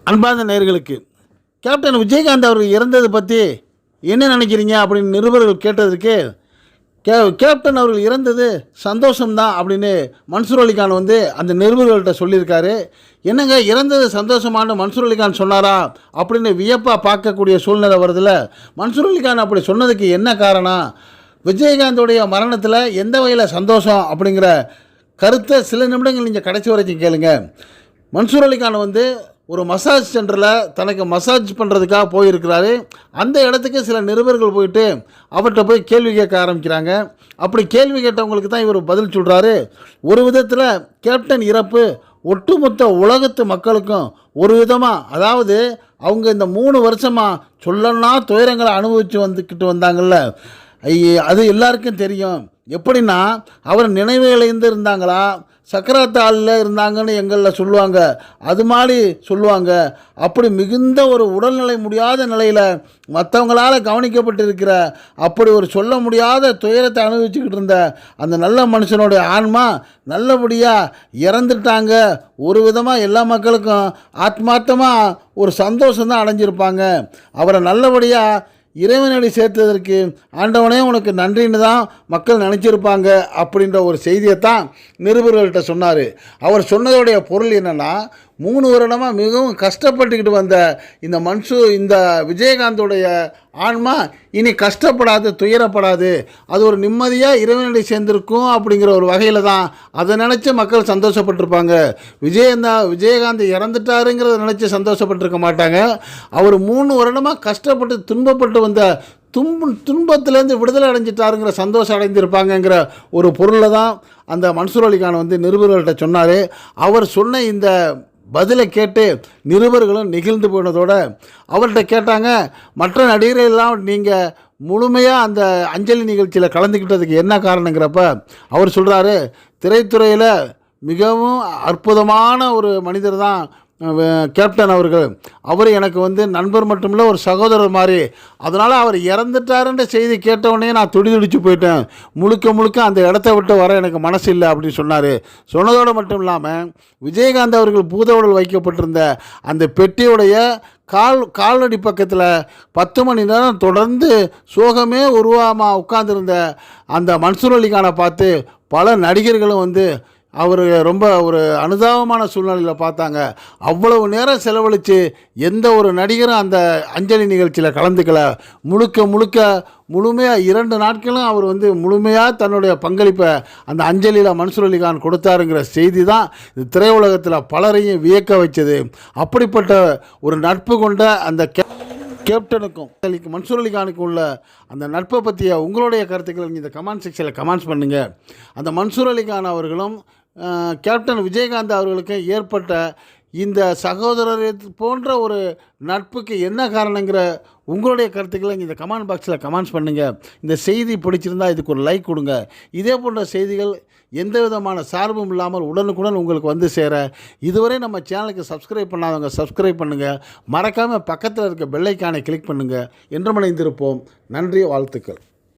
அன்பார்ந்த நேயர்களுக்கு கேப்டன் விஜயகாந்த் அவர்கள் இறந்தது பற்றி என்ன நினைக்கிறீங்க அப்படின்னு நிருபர்கள் கேட்டதுக்கு கேப்டன் அவர்கள் இறந்தது சந்தோஷம்தான் அப்படின்னு மன்சூர் அலிகான் அந்த நிருபர்கள்ட்ட சொல்லியிருக்காரு. என்னங்க இறந்தது சந்தோஷமான மன்சூர் அலிகான் சொன்னாரா அப்படின்னு வியப்பாக பார்க்கக்கூடிய சூழ்நிலை வருதில்ல. மன்சூர் அலிகான் அப்படி சொன்னதுக்கு என்ன காரணம், விஜயகாந்தோடைய மரணத்தில் எந்த வகையில் சந்தோஷம் அப்படிங்கிற கருத்தை சில நிமிடங்கள் நீங்கள் கடைசி வரைக்கும் கேளுங்க. மன்சூர் அலிகான் ஒரு மசாஜ் சென்டரில் தனக்கு மசாஜ் பண்ணுறதுக்காக போயிருக்கிறாரு. அந்த இடத்துக்கு சில நிருபர்கள் போயிட்டு அவர்கிட்ட போய் கேள்வி கேட்க ஆரம்பிக்கிறாங்க. அப்படி கேள்வி கேட்டவங்களுக்கு தான் இவர் பதில் சொல்கிறாரு. ஒரு விதத்தில் கேப்டன் இறப்பு ஒட்டுமொத்த உலகத்து மக்களுக்கும் ஒரு விதமாக, அதாவது அவங்க இந்த 3 வருஷமாக சொல்லனா துயரங்களை அனுபவித்து வந்துக்கிட்டு வந்தாங்கள்ல, அது எல்லாருக்கும் தெரியும். எப்படின்னா அவர் நினைவுகளிலிருந்து இருந்தாங்களா, சக்கராத்த ஆளில் இருந்தாங்கன்னு எங்களில் சொல்லுவாங்க, அது மாதிரி சொல்லுவாங்க. அப்படி மிகுந்த ஒரு உடல்நிலை முடியாத நிலையில் மற்றவங்களால் கவனிக்கப்பட்டிருக்கிற அப்படி ஒரு சொல்ல முடியாத துயரத்தை அனுபவிச்சுக்கிட்டு இருந்த அந்த நல்ல மனுஷனுடைய ஆன்மா நல்லபடியாக இறந்துட்டாங்க. ஒரு விதமாக எல்லா மக்களுக்கும் ஆத்மார்த்தமாக ஒரு சந்தோஷம்தான் அடைஞ்சிருப்பாங்க. அவரை நல்லபடியாக இறைவனடி சேர்த்ததற்கு ஆண்டவனே உனக்கு நன்றின்னு தான் மக்கள் நினச்சிருப்பாங்க அப்படின்ற ஒரு செய்தியை தான் நிருபர்கள்ட்ட சொன்னார். அவர் சொன்னதோடைய பொருள் என்னென்னா, 3 வருடமாக மிகவும் கஷ்டப்பட்டுக்கிட்டு வந்த இந்த விஜயகாந்தோடைய ஆன்மா இனி கஷ்டப்படாது, துயரப்படாது, அது ஒரு நிம்மதியாக இறைவனடி சேர்ந்திருக்கும் அப்படிங்கிற ஒரு வகையில் தான் அதை நினச்சி மக்கள் சந்தோஷப்பட்டிருப்பாங்க. விஜயகாந்த் இறந்துட்டாருங்கிறத நினச்சி சந்தோஷப்பட்டிருக்க மாட்டாங்க. அவர் 3 வருடமாக கஷ்டப்பட்டு துன்பப்பட்டு வந்த துன்பத்திலேருந்து விடுதலை அடைஞ்சிட்டாருங்கிற சந்தோஷம் அடைந்திருப்பாங்கங்கிற ஒரு பொருளை தான் அந்த மன்சூர் அலிகான் நிருபர்கள்ட்ட சொன்னார். அவர் சொன்ன இந்த பதிலை கேட்டு நிருபர்களும் நெகிழ்ந்து போனதோடு அவர்கிட்ட கேட்டாங்க, மற்ற நடிகர்களெல்லாம் நீங்கள் முழுமையாக அந்த அஞ்சலி நிகழ்ச்சியில் கலந்துக்கிட்டதுக்கு என்ன காரணங்கிறப்ப அவர் சொல்கிறாரு, திரைத்துறையில் மிகவும் அற்புதமான ஒரு மனிதர் தான் கேப்டன் அவர்கள். அவர் எனக்கு நண்பர் மட்டுமில்லை, ஒரு சகோதரர் மாதிரி. அதனால் அவர் இறந்துட்டாருன்ற செய்தி கேட்டவுடனே நான் துடிதுடிச்சு போயிட்டேன். முழுக்க அந்த இடத்த விட்டு வர எனக்கு மனசு இல்லை அப்படின்னு சொன்னார். சொன்னதோடு மட்டும் இல்லாமல் விஜயகாந்த் அவர்கள் பூத உடல் வைக்கப்பட்டிருந்த அந்த பெட்டியுடைய கால்நடி பக்கத்தில் 10 மணி நேரம் தொடர்ந்து சோகமே உருவாமல் உட்கார்ந்துருந்த அந்த மன்சூர் அலிகானை பார்த்து பல நடிகர்களும் அவர் ரொம்ப ஒரு அனுதாபமான சூழ்நிலையில் பார்த்தாங்க. அவ்வளவு நேரம் செலவழித்து எந்த ஒரு நடிகரும் அந்த அஞ்சலி நிகழ்ச்சியில் கலந்துக்கல. முழுமையாக 2 நாட்களும் அவர் முழுமையாக தன்னுடைய பங்களிப்பை அந்த அஞ்சலியில் மன்சூர் அலிகான் கொடுத்தாருங்கிற செய்தி தான் இந்த திரையுலகத்தில் பலரையும் வியக்க வைச்சது. அப்படிப்பட்ட ஒரு நட்பு கொண்ட அந்த கேப்டனுக்கும் மன்சூர் அலிகானுக்கும் உள்ள அந்த நட்பை பற்றிய உங்களுடைய கருத்துக்கள் இந்த கமெண்ட் செக்ஷனில் கமெண்ட்ஸ் பண்ணுங்கள். அந்த மன்சூர் அலிகான் அவர்களும் கேப்டன் விஜயகாந்த் அவர்களுக்கு ஏற்பட்ட இந்த சகோதரர் போன்ற ஒரு நட்புக்கு என்ன காரணங்கிற உங்களுடைய கருத்துக்களை இந்த கமெண்ட் பாக்ஸில் கமெண்ட்ஸ் பண்ணுங்கள். இந்த செய்தி பிடிச்சிருந்தால் இதுக்கு ஒரு லைக் கொடுங்க. இதே போன்ற செய்திகள் எந்த விதமான சார்பும் இல்லாமல் உடனுக்குடன் உங்களுக்கு சேர இதுவரை நம்ம சேனலுக்கு சப்ஸ்கிரைப் பண்ணாதவங்க சப்ஸ்கிரைப் பண்ணுங்கள். மறக்காமல் பக்கத்தில் இருக்க பெல் ஐக்கானை கிளிக் பண்ணுங்கள். என்றும் இணைந்திருப்போம். நன்றி, வாழ்த்துக்கள்.